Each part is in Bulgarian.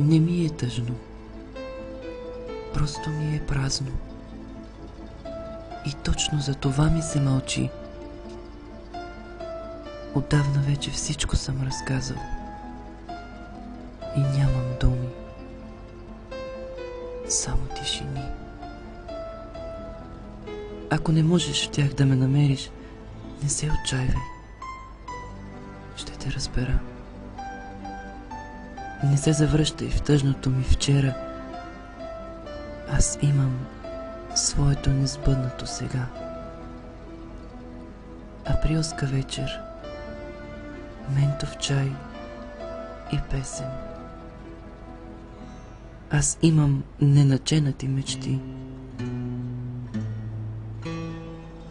Не ми е тъжно. Просто ми е празно. И точно за това ми се мълчи. Отдавна вече всичко съм разказал. И нямам думи. Само тишини. Ако не можеш в тях да ме намериш, не се отчаивай. Ще те разбера. Не се завръщай в тъжното ми вчера. Аз имам своето несбъднато сега. Априлска вечер, ментов чай и песен. Аз имам неначенати мечти.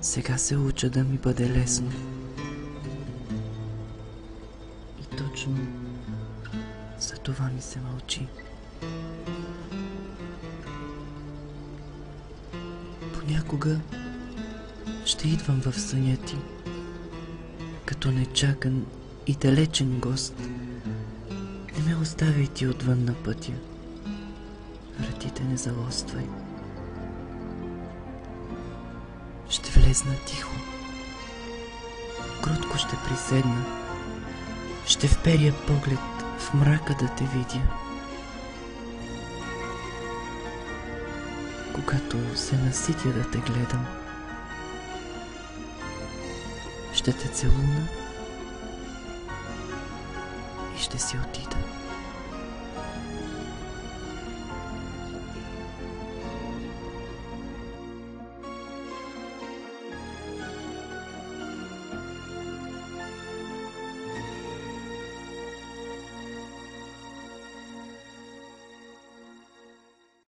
Сега се уча да ми бъде лесно. И точно за това ми се мълчи. Понякога ще идвам в съня ти, като нечакан и далечен гост. Не ме оставяй ти отвън на пътя. Вратите не залоствай. Ще влезна тихо. Кротко ще приседна. Ще вперя поглед в мрака да те видя. Когато се наситя да те гледам, ще те целуна и ще си отида.